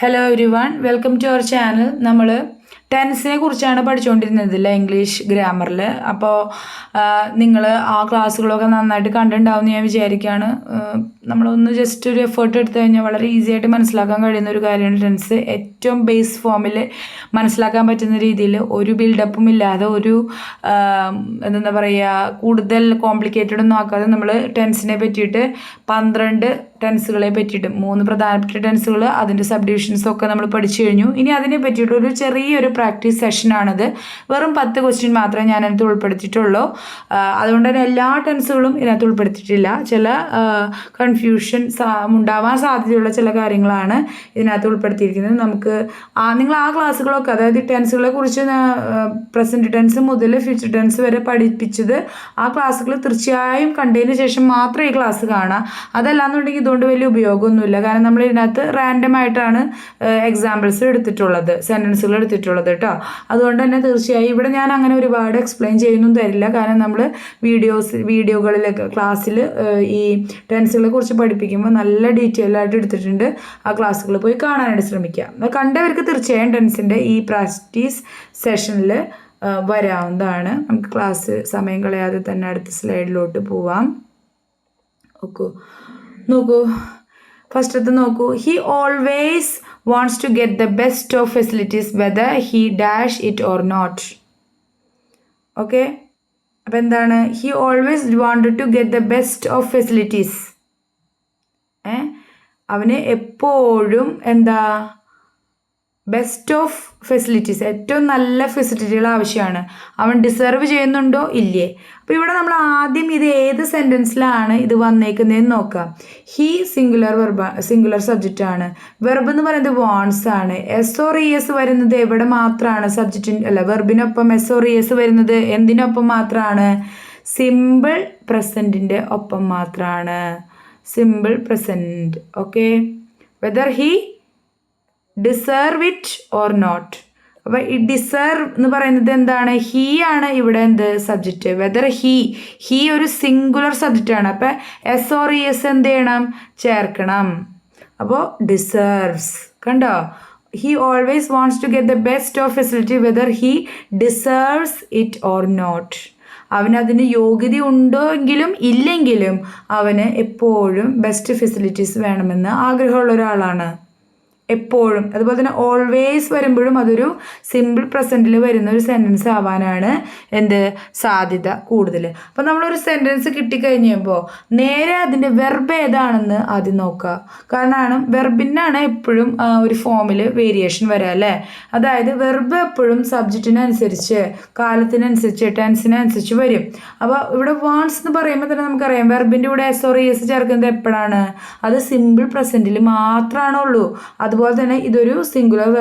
Hello everyone, welcome to our channel. നമ്മൾ ടെൻസിനെ കുറിച്ചാണ് പഠിച്ചുകൊണ്ടിരുന്നതില്ല ഇംഗ്ലീഷ് ഗ്രാമറിൽ. അപ്പോൾ നിങ്ങൾ ആ ക്ലാസ്സുകളൊക്കെ നന്നായിട്ട് കണ്ടിട്ടുണ്ടാവും ഞാൻ വിചാരിക്കുകയാണ്. നമ്മളൊന്ന് ജസ്റ്റ് ഒരു എഫേർട്ട് എടുത്തു കഴിഞ്ഞാൽ വളരെ ഈസി ആയിട്ട് മനസ്സിലാക്കാൻ കഴിയുന്ന ഒരു കാര്യമാണ് ടെൻസ്. ഏറ്റവും ബേസ് ഫോമിൽ മനസ്സിലാക്കാൻ പറ്റുന്ന രീതിയിൽ ഒരു ബിൽഡപ്പും ഇല്ലാതെ ഒരു എന്താ പറയുക കൂടുതൽ കോംപ്ലിക്കേറ്റഡ് ഒന്നും ആക്കാതെ നമ്മൾ ടെൻസിനെ പറ്റിയിട്ട് 12 ടെൻസുകളെ പറ്റിയിട്ട് 3 പ്രധാനപ്പെട്ട ടെൻസുകൾ അതിൻ്റെ സബ് ഡിവിഷൻസ് ഒക്കെ നമ്മൾ പഠിച്ചു കഴിഞ്ഞു. ഇനി അതിനെ പറ്റിയിട്ട് ഒരു ചെറിയൊരു പ്രാക്ടീസ് സെഷനാണിത്. വെറും 10 ക്വസ്റ്റ്യൻ മാത്രമേ ഞാൻ അതിനകത്ത് ഉൾപ്പെടുത്തിയിട്ടുള്ളൂ. അതുകൊണ്ട് തന്നെ എല്ലാ ടെൻസുകളും ഇതിനകത്ത് ഉൾപ്പെടുത്തിയിട്ടില്ല. ചില കൺഫ്യൂഷൻ ഉണ്ടാവാൻ സാധ്യതയുള്ള ചില കാര്യങ്ങളാണ് ഇതിനകത്ത് ഉൾപ്പെടുത്തിയിരിക്കുന്നത്. നമുക്ക് നിങ്ങൾ ആ ക്ലാസ്സുകളൊക്കെ, അതായത് ടെൻസുകളെ കുറിച്ച് പ്രസൻറ്റ് ടെൻസ് മുതൽ ഫ്യൂച്ചർ ടെൻസ് വരെ പഠിപ്പിച്ചത് ആ ക്ലാസ്സുകൾ തീർച്ചയായും കണ്ടതിന് ശേഷം മാത്രം ഈ ക്ലാസ് കാണാം. അതല്ലാന്നുണ്ടെങ്കിൽ ഇതുകൊണ്ട് വലിയ ഉപയോഗമൊന്നുമില്ല. കാരണം നമ്മൾ ഇതിനകത്ത് റാൻഡം ആയിട്ടാണ് എക്സാമ്പിൾസ് എടുത്തിട്ടുള്ളത്, സെൻറ്റൻസുകൾ എടുത്തിട്ടുള്ളത് കേട്ടോ. അതുകൊണ്ട് തന്നെ തീർച്ചയായും ഇവിടെ ഞാൻ അങ്ങനെ ഒരുപാട് എക്സ്പ്ലെയിൻ ചെയ്യുന്നൊന്നും തരില്ല. കാരണം നമ്മൾ വീഡിയോകളിലൊക്കെ ക്ലാസ്സിൽ ഈ ടെൻസുകളെ കുറിച്ച് പഠിപ്പിക്കുമ്പോൾ നല്ല ഡീറ്റെയിൽ ആയിട്ട് എടുത്തിട്ടുണ്ട്. ആ ക്ലാസ്സുകൾ പോയി കാണാനായിട്ട് ശ്രമിക്കുക. അത് കണ്ടവർക്ക് തീർച്ചയായും ടെൻസിൻ്റെ ഈ പ്രാക്ടീസ് സെഷനിൽ വരാവുന്നതാണ്. നമുക്ക് ക്ലാസ് സമയം കളയാതെ തന്നെ അടുത്ത സ്ലൈഡിലോട്ട് പോവാം. നോക്കൂ, ഫസ്റ്റത്തെ നോക്കൂ. He always wants to get the best of facilities whether he dash it or not. Okay, അപ്പം എന്താണ്? He always wanted to get the best of facilities. അവന് എപ്പോഴും എന്താ ബെസ്റ്റ് ഓഫ് ഫെസിലിറ്റീസ്, ഏറ്റവും നല്ല ഫെസിലിറ്റികൾ ആവശ്യമാണ്. അവൻ ഡിസർവ് ചെയ്യുന്നുണ്ടോ ഇല്ലേ? അപ്പോൾ ഇവിടെ നമ്മൾ ആദ്യം ഇത് ഏത് സെൻറ്റൻസിലാണ് ഇത് വന്നേക്കുന്നതെന്ന് നോക്കാം. ഹി സിംഗുലർ സബ്ജക്റ്റ് ആണ്. വെർബ് എന്ന് പറയുന്നത് വാണ്ട്സ് ആണ്. എസ് ഓർ ഇ എസ് വരുന്നത് എവിടെ മാത്രമാണ്? സബ്ജക്റ്റിന് അല്ല, വെർബിനൊപ്പം എസ് ഓർ ഇ എസ് വരുന്നത് എന്തിനൊപ്പം മാത്രമാണ്? സിമ്പിൾ പ്രസൻറ്റിൻ്റെ ഒപ്പം മാത്രമാണ്. Simple present. Okay, whether he deserve it or not. അപ്പോൾ ഈ ഡിസേർവ് എന്ന് പറയുന്നത് എന്താണ്? ഹീ ആണ് ഇവിടെ എന്ത് സബ്ജക്റ്റ്. വെദർ ഹീ ഒരു സിംഗുലർ സബ്ജക്റ്റ് ആണ്. അപ്പോൾ എസ് ഓർ ഇ എസ് എന്ത് ചെയ്യണം? ചേർക്കണം. അപ്പോൾ ഡിസേർവ്സ്. കണ്ടോ? He always wants to get the best of facility whether he deserves it or not. അവനതിന് യോഗ്യത ഉണ്ടോ എങ്കിലും ഇല്ലെങ്കിലും അവന് എപ്പോഴും ബെസ്റ്റ് ഫെസിലിറ്റീസ് വേണമെന്ന് ആഗ്രഹമുള്ള ഒരാളാണ് എപ്പോഴും. അതുപോലെ തന്നെ ഓൾവേസ് വരുമ്പോഴും അതൊരു സിമ്പിൾ പ്രസൻറ്റിൽ വരുന്ന ഒരു സെൻറ്റൻസ് ആവാനാണ് എന്ത് സാധ്യത കൂടുതൽ. അപ്പോൾ നമ്മളൊരു സെൻറ്റൻസ് കിട്ടിക്കഴിഞ്ഞപ്പോൾ നേരെ അതിൻ്റെ വെർബ് ഏതാണെന്ന് ആദ്യം നോക്കുക. കാരണം വെർബിനാണ് എപ്പോഴും ഒരു ഫോമിൽ വേരിയേഷൻ വരിക അല്ലേ. അതായത് വെർബ് എപ്പോഴും സബ്ജക്റ്റിനനുസരിച്ച്, കാലത്തിനനുസരിച്ച്, ടെൻസിനനുസരിച്ച് വരും. അപ്പോൾ ഇവിടെ വാണ്ട്സ് എന്ന് പറയുമ്പോൾ തന്നെ നമുക്കറിയാം വെർബിൻ്റെ കൂടെ എസ് ഓർ എസ് ചേർക്കുന്നത് എപ്പോഴാണ്? അത് സിമ്പിൾ പ്രസൻറ്റിൽ മാത്രമാണുള്ളൂ. അതുപോലെ തന്നെ ഇതൊരു സിംഗുലർ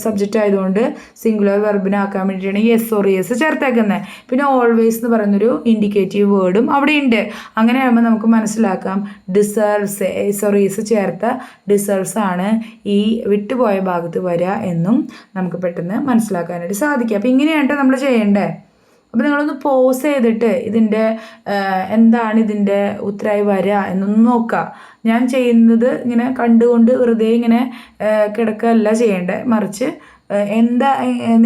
സബ്ജക്റ്റ് ആയതുകൊണ്ട് സിംഗുലർ വെർബിനാക്കാൻ വേണ്ടിയിട്ടാണ് ഈ എസ് ഓർ എസ് ചേർത്തേക്കുന്നത്. പിന്നെ ഓൾവേസ് എന്ന് പറയുന്നൊരു ഇൻഡിക്കേറ്റീവ് വേർഡും അവിടെ ഉണ്ട്. അങ്ങനെയാകുമ്പോൾ നമുക്ക് മനസ്സിലാക്കാം ഡിസേർവ്സ്, എസ് ഓർ എസ് ചേർത്ത ഡിസേർവ്സ് ആണ് ഈ വിട്ടുപോയ ഭാഗത്ത് വരിക എന്നും നമുക്ക് പെട്ടെന്ന് മനസ്സിലാക്കാനായിട്ട് സാധിക്കും. അപ്പോൾ ഇങ്ങനെയാണ് നമ്മൾ ചെയ്യേണ്ടത്. അപ്പോൾ നിങ്ങളൊന്ന് പോസ് ചെയ്തിട്ട് ഇതിൻ്റെ എന്താണ് ഇതിൻ്റെ ഉത്തരമായി വരിക എന്നൊന്ന് നോക്കുക. ഞാൻ ചെയ്യുന്നത് ഇങ്ങനെ കണ്ടുകൊണ്ട് വെറുതെ ഇങ്ങനെ കിടക്കുകയല്ല ചെയ്യേണ്ടത്, മറിച്ച്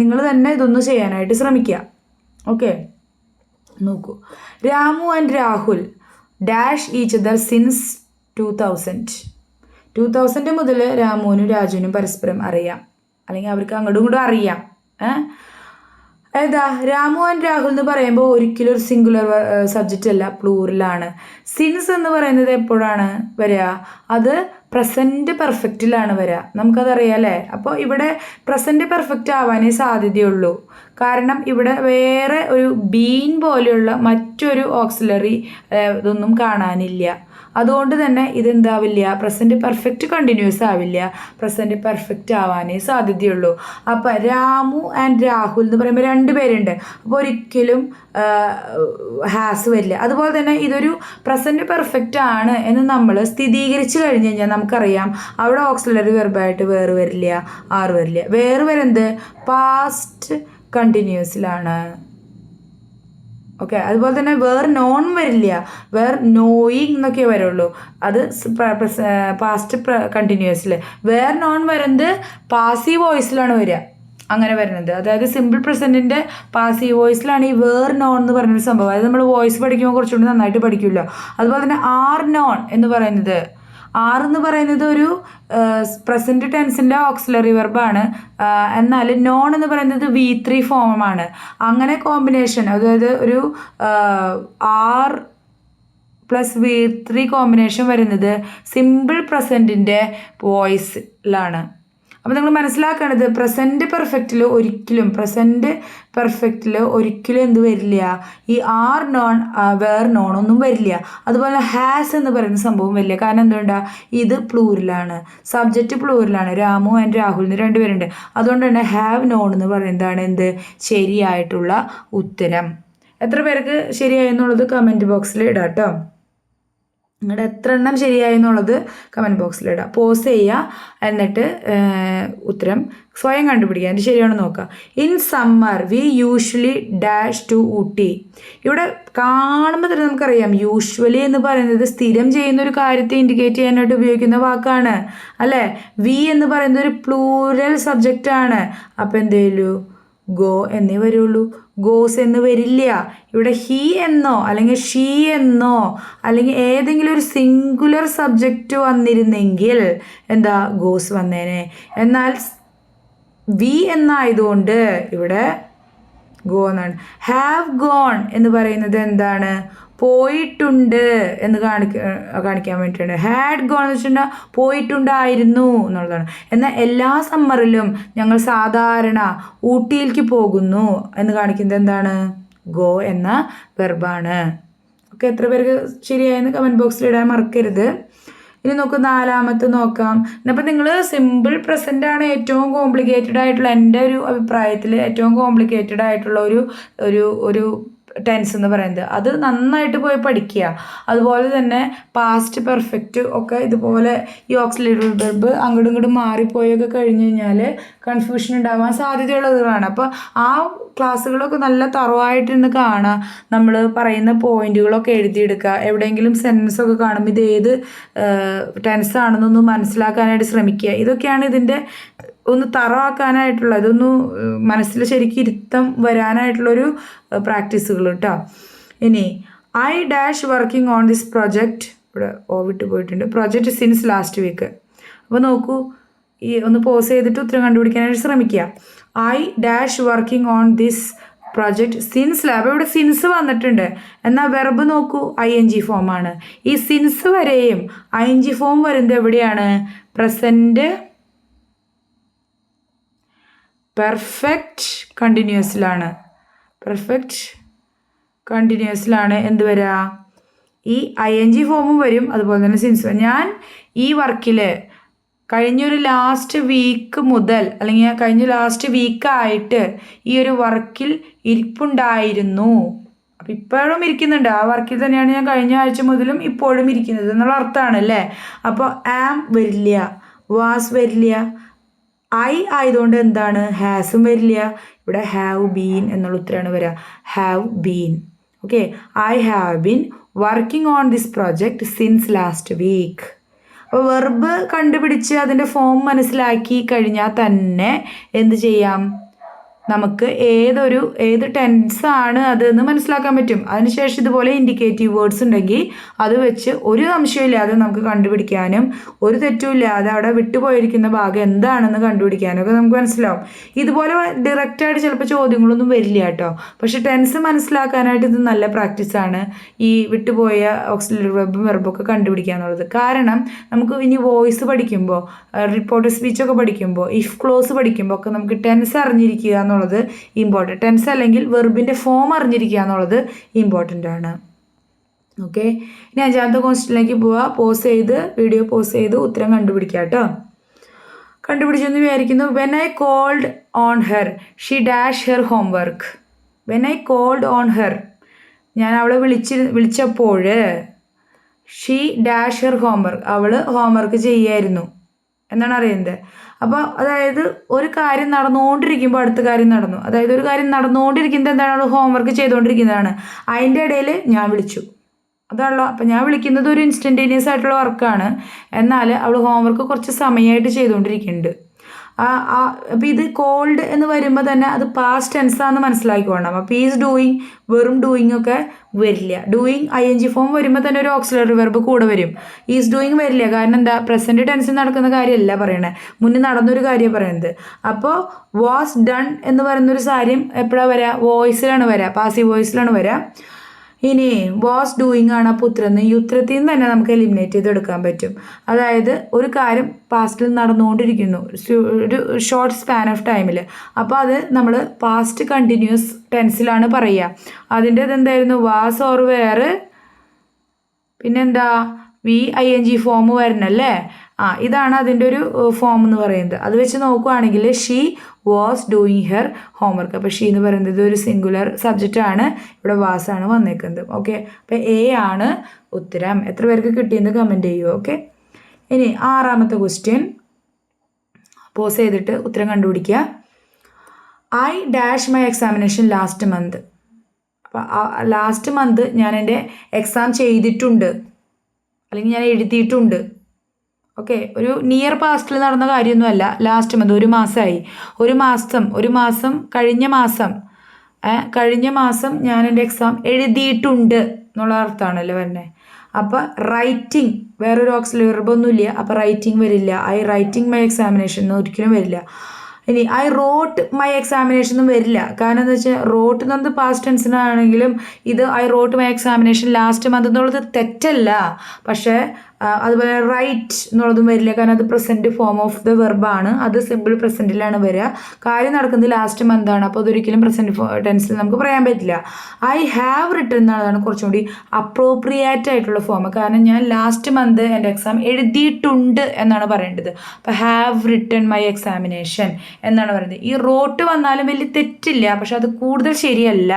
നിങ്ങൾ തന്നെ ഇതൊന്ന് ചെയ്യാനായിട്ട് ശ്രമിക്കുക. ഓക്കെ, നോക്കൂ. Ramu and Rahul dash each other since 2000 മുതൽ രാമുവിനും രാജുവിനും പരസ്പരം അറിയാം, അല്ലെങ്കിൽ അവർക്ക് അങ്ങോട്ടും ഇങ്ങോട്ടും അറിയാം. ഏതാ? രാമു ആൻഡ് രാഹുൽ എന്ന് പറയുമ്പോൾ ഒരിക്കലും ഒരു സിംഗുലർ സബ്ജക്റ്റ് അല്ല, പ്ലൂറലാണ്. സിൻസ് എന്ന് പറയുന്നത് എപ്പോഴാണ് വരിക? അത് പ്രസൻറ്റ് പെർഫെക്റ്റിലാണ് വരിക. നമുക്കതറിയാം അല്ലേ. അപ്പോൾ ഇവിടെ പ്രസൻറ്റ് പെർഫെക്റ്റ് ആവാനേ സാധ്യതയുള്ളൂ. കാരണം ഇവിടെ വേറെ ഒരു ബീൻ പോലെയുള്ള മറ്റൊരു ഓക്സിലറി ഇതൊന്നും കാണാനില്ല. അതുകൊണ്ട് തന്നെ ഇതെന്താവില്ല? പ്രസൻറ്റ് പെർഫെക്റ്റ് കണ്ടിന്യൂസ് ആവില്ല, പ്രസൻറ്റ് പെർഫെക്റ്റ് ആവാനേ സാധ്യതയുള്ളൂ. അപ്പോൾ രാമു ആൻഡ് രാഹുൽ എന്ന് പറയുമ്പോൾ 2 പേരുണ്ട്. അപ്പോൾ ഒരിക്കലും ഹാസ് വരില്ല. അതുപോലെ തന്നെ ഇതൊരു പ്രസൻറ്റ് പെർഫെക്റ്റ് ആണ് എന്ന് നമ്മൾ സ്ഥിരീകരിച്ച് കഴിഞ്ഞ് കഴിഞ്ഞാൽ നമുക്കറിയാം അവിടെ ഓക്സിലറി വെർബായിട്ട് വേറെ വരില്ല, വരില്ല. വേറെ വരുന്നത് പാസ്റ്റ് കണ്ടിന്യൂസിലാണ്. ഓക്കെ. അതുപോലെ തന്നെ വേർ നോൺ വരില്ല, വേർ നോയിങ് എന്നൊക്കെ വരുള്ളൂ. അത് പാസ്റ്റ് കണ്ടിന്യൂസിൽ. വേർ നോൺ വരുന്നത് പാസീവ് വോയിസിലാണ് വരിക, അങ്ങനെ വരുന്നത്. അതായത് സിമ്പിൾ പ്രസൻറ്റിൻ്റെ പാസീവ് വോയിസിലാണ് ഈ വേർ നോൺ എന്ന് പറയുന്നൊരു സംഭവം. അതായത് നമ്മൾ വോയിസ് പഠിക്കുമ്പോൾ കുറച്ചുകൂടി നന്നായിട്ട് പഠിക്കുമല്ലോ. അതുപോലെ തന്നെ ആർ നോൺ എന്ന് പറയുന്നത്, ആർ എന്ന് പറയുന്നത് ഒരു പ്രസൻറ്റ് ടെൻസിൻ്റെ ഓക്സിലറി വെർബാണ്. എന്നാൽ നോൺ എന്ന് പറയുന്നത് V3 ഫോമാണ്. അങ്ങനെ കോമ്പിനേഷൻ, അതായത് ഒരു ആർ പ്ലസ് V3 കോമ്പിനേഷൻ വരുന്നത് സിമ്പിൾ പ്രസൻറ്റിൻ്റെ വോയിസിലാണ്. അപ്പോൾ നിങ്ങൾ മനസ്സിലാക്കേണ്ടത് പ്രസൻറ്റ് പെർഫെക്റ്റിൽ ഒരിക്കലും എന്ത് വരില്ല, ഈ ആർ നോൺ വേർ നോൺ ഒന്നും വരില്ല. അതുപോലെ ഹാസ് എന്ന് പറയുന്ന സംഭവം വരില്ല. കാരണം എന്തുകൊണ്ടാണ്, ഇത് പ്ലൂരലാണ്, സബ്ജക്റ്റ് പ്ലൂരലാണ്, രാമു ആൻഡ് രാഹുൽ എന്ന് രണ്ടുപേരുണ്ട്. അതുകൊണ്ട് തന്നെ ഹാവ് നോൺ എന്ന് പറയുന്നതാണ് എന്ത് ശരിയായിട്ടുള്ള ഉത്തരം. എത്ര പേർക്ക് ശരിയായി എന്നുള്ളത് കമൻറ്റ് ബോക്സിൽ ഇടാം കേട്ടോ. നിങ്ങളുടെ എത്ര എണ്ണം ശരിയായി എന്നുള്ളത് കമൻറ്റ് ബോക്സിലിടാം. പോസ് ചെയ്യുക, എന്നിട്ട് ഉത്തരം സ്വയം കണ്ടുപിടിക്കുക, അതിൻ്റെ ശരിയാണെന്ന് നോക്കുക. In summer we usually dash to Ooty. ഇവിടെ കാണുമ്പോൾ തന്നെ നമുക്കറിയാം യൂഷ്വലി എന്ന് പറയുന്നത് സ്ഥിരം ചെയ്യുന്ന ഒരു കാര്യത്തെ ഇൻഡിക്കേറ്റ് ചെയ്യാനായിട്ട് ഉപയോഗിക്കുന്ന വാക്കാണ് അല്ലേ. വി എന്ന് പറയുന്നത് ഒരു പ്ലൂരൽ സബ്ജക്റ്റാണ്. അപ്പം എന്തേലും ഗോ എന്നേ വരുള്ളൂ, ഗോസ് എന്ന് വരില്ല. ഇവിടെ ഹി എന്നോ അല്ലെങ്കിൽ ഷീ എന്നോ അല്ലെങ്കിൽ ഏതെങ്കിലും ഒരു സിംഗുലർ സബ്ജക്റ്റ് വന്നിരുന്നെങ്കിൽ എന്താ ഗോസ് വന്നേനെ. എന്നാൽ വി എന്നായതുകൊണ്ട് ഇവിടെ ഗോ എന്നാണ്. ഹാവ് ഗോൺ എന്ന് പറയുന്നത് എന്താണ്, പോയിട്ടുണ്ട് എന്ന് കാണിക്കാൻ വേണ്ടിയിട്ടുണ്ട്. ഹാഡ് ഗോൺ എന്ന് വെച്ചിട്ടുണ്ടെങ്കിൽ പോയിട്ടുണ്ടായിരുന്നു എന്നുള്ളതാണ്. എന്നാൽ എല്ലാ സമ്മറിലും ഞങ്ങൾ സാധാരണ ഊട്ടിയിലേക്ക് പോകുന്നു എന്ന് കാണിക്കുന്നത് എന്താണ്, ഗോ എന്ന വെർബാണ്. ഓക്കെ, എത്ര പേർക്ക് ശരിയായെന്ന് കമൻറ്റ് ബോക്സിൽ ഇടാൻ മറക്കരുത്. ഇനി നമുക്ക് നാലാമത്തെ നോക്കാം. അപ്പം നിങ്ങൾ സിമ്പിൾ പ്രസൻ്റ് ആണ് ഏറ്റവും കോംപ്ലിക്കേറ്റഡ് ആയിട്ടുള്ള, എൻ്റെ ഒരു അഭിപ്രായത്തിൽ ഏറ്റവും കോംപ്ലിക്കേറ്റഡ് ആയിട്ടുള്ള ഒരു ടെൻസ് എന്ന് പറയുന്നത്. അത് നന്നായിട്ട് പോയി പഠിക്കുക. അതുപോലെ തന്നെ പാസ്റ്റ് പെർഫെക്റ്റ് ഒക്കെ ഇതുപോലെ ഈ ഓക്സിലറി വെർബ് അങ്ങോട്ടും ഇങ്ങോട്ടും മാറിപ്പോയൊക്കെ കഴിഞ്ഞ് കഴിഞ്ഞാൽ കൺഫ്യൂഷൻ ഉണ്ടാവാൻ സാധ്യതയുള്ളതാണ്. അപ്പോൾ ആ ക്ലാസ്സുകളൊക്കെ നല്ല തറവായിട്ടിരുന്ന് കാണുക, നമ്മൾ പറയുന്ന പോയിന്റുകളൊക്കെ എഴുതിയെടുക്കുക. എവിടെയെങ്കിലും സെൻറ്റൻസൊക്കെ കാണുമ്പോൾ ഇത് ഏത് ടെൻസ് ആണെന്നൊന്ന് മനസ്സിലാക്കാനായിട്ട് ശ്രമിക്കുക. ഇതൊക്കെയാണ് ഇതിൻ്റെ ഒന്ന് തറവാക്കാനായിട്ടുള്ള, ഇതൊന്ന് മനസ്സിൽ ശരിക്കും ഇരുത്തം വരാനായിട്ടുള്ളൊരു പ്രാക്ടീസുകൾ കേട്ടോ. ഇനി I dash working on this project, ഇവിടെ വിട്ട് പോയിട്ടുണ്ട്, പ്രൊജക്റ്റ് സിൻസ് ലാസ്റ്റ് വീക്ക്. അപ്പോൾ നോക്കൂ, ഈ ഒന്ന് പോസ് ചെയ്തിട്ട് ഉത്തരം കണ്ടുപിടിക്കാനായിട്ട് ശ്രമിക്കുക. I dash working on this project since lab. ഇവിടെ സിൻസ് വന്നിട്ടുണ്ട്, എന്നാൽ വെർബ് നോക്കൂ ING ഫോമാണ്. ഈ സിൻസ് വരെയും ING ഫോം വരുന്നത് എവിടെയാണ്, പ്രസൻറ്റ് പെർഫെക്റ്റ് കണ്ടിന്യൂസിലാണ് എന്ത് വരിക, ഈ ING ഫോമും വരും, അതുപോലെ തന്നെ സിൻസ്. ഞാൻ ഈ വർക്കിൽ കഴിഞ്ഞൊരു ലാസ്റ്റ് വീക്ക് മുതൽ അല്ലെങ്കിൽ കഴിഞ്ഞ ലാസ്റ്റ് വീക്കായിട്ട് ഈ ഒരു വർക്കിൽ ഇരിപ്പുണ്ടായിരുന്നു. അപ്പം ഇപ്പോഴും ഇരിക്കുന്നുണ്ട്, ആ വർക്കിൽ തന്നെയാണ് ഞാൻ കഴിഞ്ഞ ആഴ്ച മുതലും ഇപ്പോഴും ഇരിക്കുന്നത് എന്നുള്ള അർത്ഥമാണ് അല്ലേ. അപ്പോൾ ആം വരില്ല, വാസ് വരില്ല, ഐ ആയതുകൊണ്ട് എന്താണ്, ഹാസും വരില്ല. ഇവിടെ ഹാവ് ബീൻ എന്നുള്ള ഉത്തരമാണ് വരിക, have been. Okay, I have been working on this project since last week. അപ്പോൾ വെർബ് കണ്ടുപിടിച്ച് അതിൻ്റെ ഫോം മനസ്സിലാക്കി കഴിഞ്ഞാൽ തന്നെ എന്ത് ചെയ്യാം, നമുക്ക് ഏത് ടെൻസാണ് അതെന്ന് മനസ്സിലാക്കാൻ പറ്റും. അതിനുശേഷം ഇതുപോലെ ഇൻഡിക്കേറ്റീവ് വേർഡ്സ് ഉണ്ടെങ്കിൽ അത് വെച്ച് ഒരു സംശയമില്ലാതെ നമുക്ക് കണ്ടുപിടിക്കാനും ഒരു തെറ്റുമില്ലാതെ അവിടെ വിട്ടുപോയിരിക്കുന്ന ഭാഗം എന്താണെന്ന് കണ്ടുപിടിക്കാനൊക്കെ നമുക്ക് മനസ്സിലാവും. ഇതുപോലെ ഡയറക്റ്റായിട്ട് ചിലപ്പോൾ ചോദ്യങ്ങളൊന്നും വരില്ല കേട്ടോ, പക്ഷെ ടെൻസ് മനസ്സിലാക്കാനായിട്ട് ഇത് നല്ല പ്രാക്ടീസാണ്, ഈ വിട്ടുപോയ ഓക്സിലറി വെർബും വെർബൊക്കെ കണ്ടുപിടിക്കുക എന്നുള്ളത്. കാരണം നമുക്ക് ഇനി വോയിസ് പഠിക്കുമ്പോൾ, റിപ്പോർട്ട് സ്പീച്ചൊക്കെ പഠിക്കുമ്പോൾ, ഇഫ് ക്ലോസ് പഠിക്കുമ്പോൾ ഒക്കെ നമുക്ക് ടെൻസ് അറിഞ്ഞിരിക്കുക എന്നുള്ളത് ഇമ്പോർട്ടൻറ്റ്. ടെൻസ് അല്ലെങ്കിൽ വെർബിൻ്റെ ഫോം അറിഞ്ഞിരിക്കുക എന്നുള്ളത് ഇമ്പോർട്ടൻ്റ് ആണ്. ഓക്കെ, ഇനി അഞ്ചാമത്തെ ക്വസ്റ്റ്യനിലേക്ക് പോവുക. വീഡിയോ പോസ് ചെയ്ത് ഉത്തരം കണ്ടുപിടിക്കുക കേട്ടോ. കണ്ടുപിടിച്ചെന്ന് വിചാരിക്കുന്നു. When I called on her she dash her homework. When I called on her, ഞാൻ അവളെ വിളിച്ചപ്പോൾ ഷീ ഡാഷ് ഹെർ ഹോംവർക്ക്, അവൾ ഹോംവർക്ക് ചെയ്യായിരുന്നു എന്നാണ് അറിയുന്നത്. അപ്പോൾ അതായത് ഒരു കാര്യം നടന്നുകൊണ്ടിരിക്കുമ്പോൾ അടുത്ത കാര്യം നടന്നു, അതായത് ഒരു കാര്യം നടന്നുകൊണ്ടിരിക്കുന്നത് എന്താണ്, ഹോംവർക്ക് ചെയ്തുകൊണ്ടിരിക്കുന്നതാണ്, അതിൻ്റെ ഇടയിൽ ഞാൻ വിളിച്ചു, അതാണല്ലോ. അപ്പം ഞാൻ വിളിക്കുന്നത് ഒരു ഇൻസ്റ്റൻറ്റേനിയസ് ആയിട്ടുള്ള വർക്കാണ്, എന്നാൽ അവൾ ഹോംവർക്ക് കുറച്ച് സമയമായിട്ട് ചെയ്തുകൊണ്ടിരിക്കുന്നുണ്ട്. അപ്പോൾ ഇത് കോൾഡ് എന്ന് വരുമ്പോൾ തന്നെ അത് പാസ്റ്റ് ടെൻസാന്ന് മനസ്സിലാക്കിക്കൊള്ളണം. അപ്പോൾ ഈസ് ഡൂയിങ് വെറും ഡൂയിങ് ഒക്കെ വരില്ല. ഡൂയിങ് ING ഫോം വരുമ്പോൾ തന്നെ ഒരു ഓക്സിലറി വെർബ് കൂടെ വരും. ഈസ് ഡൂയിങ് വരില്ല, കാരണം എന്താ, പ്രസൻറ്റ് ടെൻസിൽ നടക്കുന്ന കാര്യമല്ല പറയണേ, മുന്നേ നടന്നൊരു കാര്യമാണ് പറയുന്നത്. അപ്പോൾ വാസ് ഡൺ എന്ന് പറയുന്നൊരു കാര്യം എപ്പോഴാണ് വരിക, വോയിസിലാണ് വരിക, പാസീവ് വോയിസിലാണ് വരിക. ഇനി വാസ് ഡൂയിങ് ആണ് അപ്പോൾ ഉത്തരം. ഈ ഉത്തരത്തിൽ നിന്ന് തന്നെ നമുക്ക് എലിമിനേറ്റ് ചെയ്തെടുക്കാൻ പറ്റും. അതായത് ഒരു കാര്യം പാസ്റ്റിൽ നടന്നുകൊണ്ടിരിക്കുന്നു ഒരു ഷോർട്ട് സ്പാൻ ഓഫ് ടൈമിൽ, അപ്പോൾ അത് നമ്മൾ പാസ്റ്റ് കണ്ടിന്യൂസ് ടെൻസിലാണ് പറയുക. അതിൻ്റെ ഇതെന്തായിരുന്നു, വാസ് ഓർ വേർ, പിന്നെന്താ VING ഫോം വരണല്ലേ. ഇതാണ് അതിൻ്റെ ഒരു ഫോം എന്ന് പറയുന്നത്. അത് വെച്ച് നോക്കുകയാണെങ്കിൽ she was doing her homework. അപ്പോൾ ഷീ എന്ന് പറയുന്നത് ഒരു സിംഗുലർ സബ്ജക്റ്റാണ്, ഇവിടെ വാസ് ആണ് വന്നേക്കുന്നത്. ഓക്കെ, അപ്പോൾ A ആണ് ഉത്തരം. എത്ര പേർക്ക് കിട്ടിയെന്ന് കമൻറ്റ് ചെയ്യൂ. ഓക്കെ, ഇനി 6ാമത്തെ ക്വസ്റ്റ്യൻ പോസ് ചെയ്തിട്ട് ഉത്തരം കണ്ടുപിടിക്കുക. I dash my examination last month. അപ്പോൾ ലാസ്റ്റ് മന്ത് ഞാൻ എൻ്റെ എക്സാം ചെയ്തിട്ടുണ്ട്, അല്ലെങ്കിൽ ഞാൻ എഴുതിയിട്ടുണ്ട്. ഓക്കെ, ഒരു നിയർ പാസ്റ്റിൽ നടന്ന കാര്യമൊന്നുമല്ല, ലാസ്റ്റ് മന്ത്, ഒരു മാസമായി, ഒരു മാസം കഴിഞ്ഞ മാസം ഞാൻ എൻ്റെ എക്സാം എഴുതിയിട്ടുണ്ട് എന്നുള്ള അർത്ഥമാണല്ലോ വരുന്നത്. അപ്പോൾ റൈറ്റിംഗ് വേറൊരു ഓക്സിലറി വെർബൊന്നുമില്ല, അപ്പോൾ റൈറ്റിംഗ് വരില്ല. I writing my examination എന്ന് ഒരിക്കലും വരില്ല. ഇനി I wrote my examination എന്നും വരില്ല, കാരണം എന്താ വെച്ചാൽ റോട്ട് എന്ന് പറയുന്നത് പാസ്റ്റ് ടെൻസിനാണെങ്കിലും ഇത് I wrote my examination last month എന്നുള്ളത് തെറ്റല്ല, പക്ഷേ അതുപോലെ റൈറ്റ് എന്നുള്ളതും വരില്ല, കാരണം അത് പ്രസൻറ്റ് ഫോം ഓഫ് ദ വെർബാണ്, അത് സിമ്പിൾ പ്രസൻറ്റിലാണ് വരിക. കാര്യം നടക്കുന്നത് ലാസ്റ്റ് മന്താണ്, അപ്പോൾ അതൊരിക്കലും പ്രസൻറ്റ് ടെൻസിൽ നമുക്ക് പറയാൻ പറ്റില്ല. I have written എന്നുള്ളതാണ് കുറച്ചും കൂടി അപ്രോപ്രിയേറ്റ് ആയിട്ടുള്ള ഫോം, കാരണം ഞാൻ ലാസ്റ്റ് മന്ത് എൻ്റെ എക്സാം എഴുതിയിട്ടുണ്ട് എന്നാണ് പറയേണ്ടത്. അപ്പോൾ ഹാവ് റിട്ടൺ മൈ എക്സാമിനേഷൻ എന്നാണ് പറയുന്നത്. ഈ റോട്ട് വന്നാലും വലിയ തെറ്റില്ല, പക്ഷെ അത് കൂടുതൽ ശരിയല്ല.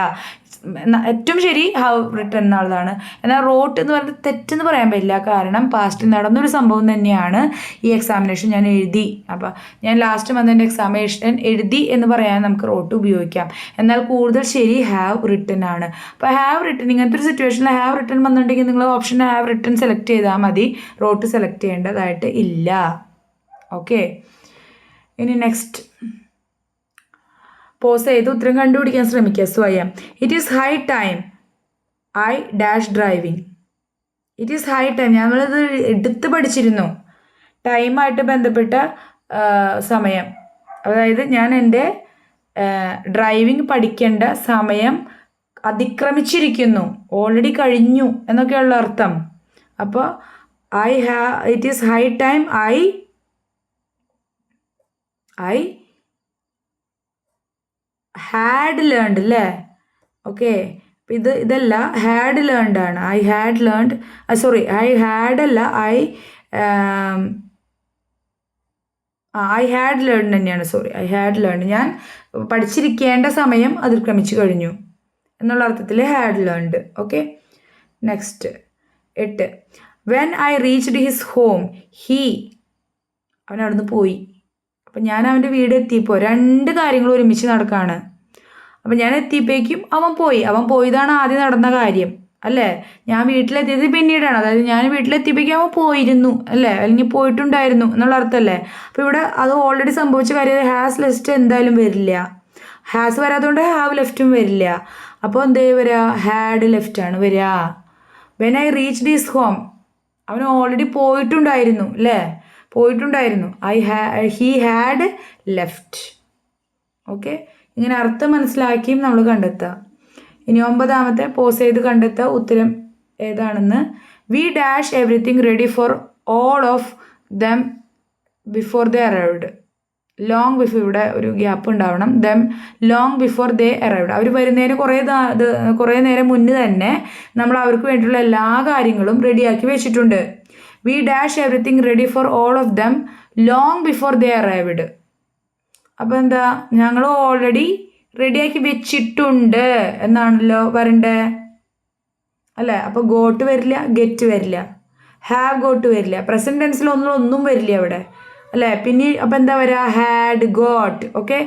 ഏറ്റവും ശരി ഹാവ് റിട്ടൺ എന്നുള്ളതാണ്. എന്നാൽ റോട്ട് എന്ന് പറയുന്നത് തെറ്റെന്ന് പറയാൻ പറ്റില്ല, കാരണം പാസ്റ്റിൽ നടന്നൊരു സംഭവം തന്നെയാണ് ഈ എക്സാമിനേഷൻ ഞാൻ എഴുതി. അപ്പോൾ ഞാൻ ലാസ്റ്റ് മന്ത് എൻ്റെ എക്സാമിനേഷൻ എഴുതി എന്ന് പറയാൻ നമുക്ക് റോട്ട് ഉപയോഗിക്കാം. എന്നാൽ കൂടുതൽ ശരി ഹാവ് റിട്ടൺ ആണ്. അപ്പോൾ ഹാവ് റിട്ടൺ, ഇങ്ങനത്തെ ഒരു സിറ്റുവേഷനിൽ ഹാവ് റിട്ടൺ വന്നിട്ടുണ്ടെങ്കിൽ നിങ്ങൾ ഓപ്ഷൻ ഹാവ് റിട്ടൺ സെലക്ട് ചെയ്താൽ മതി, റോട്ട് സെലക്ട് ചെയ്യേണ്ടതായിട്ട് ഇല്ല. ഓക്കെ, ഇനി നെക്സ്റ്റ് പോസ് ചെയ്ത് ഉത്തരം കണ്ടുപിടിക്കാൻ ശ്രമിക്കുക സ്വയം. It is high time I dash driving. It is high time, ഞങ്ങളിത് എടുത്ത് പഠിച്ചിരുന്നു. ടൈമായിട്ട് ബന്ധപ്പെട്ട സമയം, അതായത് ഞാൻ എൻ്റെ ഡ്രൈവിംഗ് പഠിക്കേണ്ട സമയം അതിക്രമിച്ചിരിക്കുന്നു, ഓൾറെഡി കഴിഞ്ഞു എന്നൊക്കെയുള്ള അർത്ഥം. അപ്പോൾ it is high time I had learned അല്ലേ. ഓക്കെ, ഇതല്ല, ഹാഡ് ലേൺഡ് ആണ്. I had learned, sorry I had അല്ല, I had learned തന്നെയാണ്, സോറി I had learned. ഞാൻ പഠിച്ചിരിക്കേണ്ട സമയം അതിക്രമിച്ചു കഴിഞ്ഞു എന്നുള്ള അർത്ഥത്തിൽ had learned. Okay, next 8. When I reached his home, അവൻ അവിടുന്ന് പോയി. അപ്പം ഞാൻ അവൻ്റെ വീട് എത്തിയപ്പോൾ 2 കാര്യങ്ങൾ ഒരുമിച്ച് നടക്കുകയാണ്. അപ്പം ഞാൻ എത്തിയപ്പോഴേക്കും അവൻ പോയതാണ് ആദ്യം നടന്ന കാര്യം അല്ലേ. ഞാൻ വീട്ടിലെത്തിയത് പിന്നീടാണ്, അതായത് ഞാൻ വീട്ടിലെത്തിയപ്പോഴേക്കും അവൻ പോയിരുന്നു അല്ലേ, അല്ലെങ്കിൽ പോയിട്ടുണ്ടായിരുന്നു എന്നുള്ള അർത്ഥമല്ലേ. അപ്പോൾ ഇവിടെ അത് ഓൾറെഡി സംഭവിച്ച കാര്യം, ഹാസ് ലെഫ്റ്റ് എന്തായാലും വരില്ല, ഹാസ് വരാത്തതുകൊണ്ട് ഹാവ് ലെഫ്റ്റും വരില്ല. അപ്പോൾ എന്തേ വരിക, ഹാഡ് ലെഫ്റ്റ് ആണ് വരിക. When I reached his home, അവൻ ഓൾറെഡി പോയിട്ടുണ്ടായിരുന്നു അല്ലേ, ഹി ഹാഡ് ലെഫ്റ്റ്. ഓക്കെ, ഇങ്ങനെ അർത്ഥം മനസ്സിലാക്കിയും നമ്മൾ കണ്ടെത്തുക. ഇനി 9ാമത്തെ പോസ് ചെയ്ത് കണ്ടെത്തുക ഉത്തരം ഏതാണെന്ന്. We dash everything ready for all of them before they arrived. Long before, ഇവിടെ ഒരു ഗ്യാപ്പ് ഉണ്ടാവണം. Them long before they arrived, അവർ വരുന്നതിന് കുറേ നേരം മുന്നേ തന്നെ നമ്മൾ അവർക്ക് വേണ്ടിയിട്ടുള്ള എല്ലാ കാര്യങ്ങളും റെഡിയാക്കി വെച്ചിട്ടുണ്ട്. We dash everything ready for all of them long before they arrived. അപ്പോൾ എന്താ, ഞങ്ങൾ ഓൾറെഡി റെഡിയാക്കി വെച്ചിട്ടുണ്ട് എന്നാണല്ലോ വരണ്ടേ അല്ലേ. അപ്പോൾ ഗോട്ട് വരില്ല, ഗെറ്റ് വരില്ല, ഹാവ് ഗോട്ട് വരില്ല, പ്രസൻറ്റ് ടെൻസിൽ ഒന്നും വരില്ല അവിടെ അല്ലേ? പിന്നെ അപ്പം എന്താ വരിക? Had got. Okay,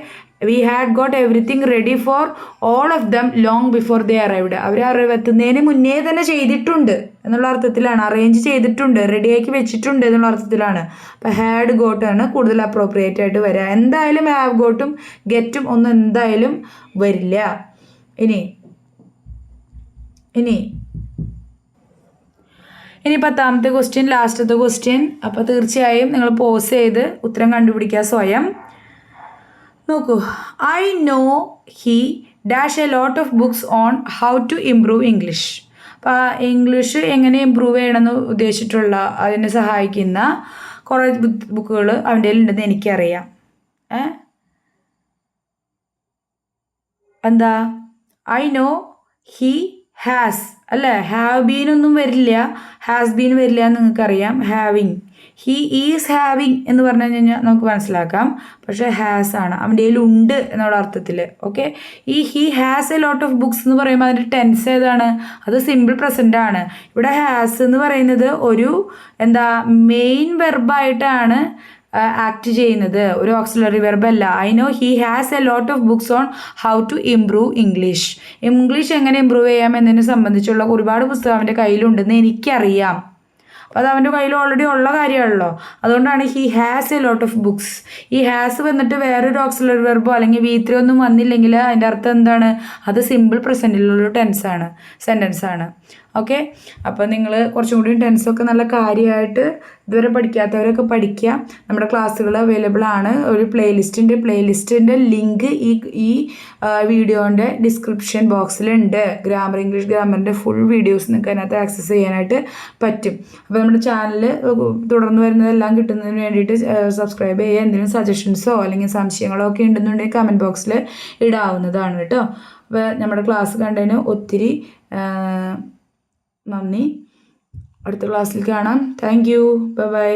we had got everything ready for all of them long before they arrived. അവർ എത്തുന്നതിന് മുന്നേ തന്നെ ചെയ്തിട്ടുണ്ട് എന്നുള്ള അർത്ഥത്തിലാണ്. അറേഞ്ച് ചെയ്തിട്ടുണ്ട്, റെഡിയാക്കി വെച്ചിട്ടുണ്ട് എന്നുള്ള അർത്ഥത്തിലാണ്. അപ്പം ഹാഡ് ഗോട്ട് ആണ് കൂടുതൽ അപ്രോപ്രിയേറ്റ് ആയിട്ട് വരിക. എന്തായാലും ഹാവ് ഗോട്ടും ഗെറ്റും ഒന്നും എന്തായാലും വരില്ല. ഇനി 10ാമത്തെ ക്വസ്റ്റ്യൻ, ലാസ്റ്റത്തെ ക്വസ്റ്റ്യൻ. അപ്പോൾ തീർച്ചയായും നിങ്ങൾ പോസ് ചെയ്ത് ഉത്തരം കണ്ടുപിടിക്കുക സ്വയം. നോക്കൂ, I know he dash a lot of books on how to improve English. അപ്പോൾ ഇംഗ്ലീഷ് എങ്ങനെ ഇമ്പ്രൂവ് ചെയ്യണമെന്ന് ഉദ്ദേശിച്ചിട്ടുള്ള അതിനെ സഹായിക്കുന്ന കുറേ ബുക്കുകൾ അവൻ്റെ ഉണ്ടെന്ന് എനിക്കറിയാം. എന്താ? ഐ നോ ഹി ഹാസ് അല്ലേ? ഹാവ് ബീനൊന്നും വരില്ല, ഹാസ് ബീൻ വരില്ല എന്ന് നിങ്ങൾക്കറിയാം. ഹാവിങ്, ഹി ഈസ് ഹാവിങ് എന്ന് പറഞ്ഞു കഴിഞ്ഞാൽ നമുക്ക് മനസ്സിലാക്കാം. പക്ഷേ ഹാസ് ആണ്, അവൻ്റെ ഉണ്ട് എന്നുള്ള അർത്ഥത്തിൽ. ഓക്കെ, ഈ he has a lot of books എന്ന് പറയുമ്പോൾ അതിൻ്റെ ടെൻസ് ഏതാണ്? അത് സിമ്പിൾ പ്രസൻ്റ് ആണ്. ഇവിടെ ഹാസ് എന്ന് പറയുന്നത് ഒരു മെയിൻ വെർബായിട്ടാണ് ആക്ട് ചെയ്യുന്നത്, ഒരു ഓക്സിലറി വെർബല്ല. I know he has a lot of books on how to improve English. English എങ്ങനെ ഇമ്പ്രൂവ് ചെയ്യാം എന്നതിനെ സംബന്ധിച്ചുള്ള ഒരുപാട് പുസ്തകം അവൻ്റെ കയ്യിലുണ്ടെന്ന് എനിക്കറിയാം. അപ്പോൾ അത് അവൻ്റെ കയ്യിൽ ഓൾറെഡി ഉള്ള കാര്യമാണല്ലോ. അതുകൊണ്ടാണ് he has a lot of books. ഈ ഹാസ് വന്നിട്ട് വേറൊരു ഓക്സിലറി വെർബോ അല്ലെങ്കിൽ V3 ഒന്നും വന്നില്ലെങ്കിൽ അതിൻ്റെ അർത്ഥം എന്താണ്? അത് സിമ്പിൾ പ്രസൻറ്റിലുള്ള സെൻറ്റൻസ് ആണ്. ഓക്കെ, അപ്പോൾ നിങ്ങൾ കുറച്ചും കൂടി ടെൻസൊക്കെ നല്ല കാര്യമായിട്ട് ഇതുവരെ പഠിക്കാത്തവരൊക്കെ പഠിക്കുക. നമ്മുടെ ക്ലാസ്സുകൾ അവൈലബിൾ ആണ്. ഒരു പ്ലേലിസ്റ്റിൻ്റെ ലിങ്ക് ഈ വീഡിയോൻ്റെ ഡിസ്ക്രിപ്ഷൻ ബോക്സിലുണ്ട്. ഇംഗ്ലീഷ് ഗ്രാമറിൻ്റെ ഫുൾ വീഡിയോസ് നിങ്ങൾക്ക് അതിനകത്ത് ആക്സസ് ചെയ്യാനായിട്ട് പറ്റും. അപ്പോൾ നമ്മുടെ ചാനൽ തുടർന്ന് വരുന്നതെല്ലാം കിട്ടുന്നതിന് വേണ്ടിയിട്ട് സബ്സ്ക്രൈബ് ചെയ്യുക. എന്തെങ്കിലും സജഷൻസോ അല്ലെങ്കിൽ സംശയങ്ങളോ ഒക്കെ ഉണ്ടെന്നുണ്ടെങ്കിൽ കമൻറ്റ് ബോക്സിൽ ഇടാവുന്നതാണ് കേട്ടോ. അപ്പോൾ നമ്മുടെ ക്ലാസ് കണ്ടതിന് ഒത്തിരി നന്ദി. അടുത്ത ക്ലാസ്സിൽ കാണാം. Thank you. ബൈ.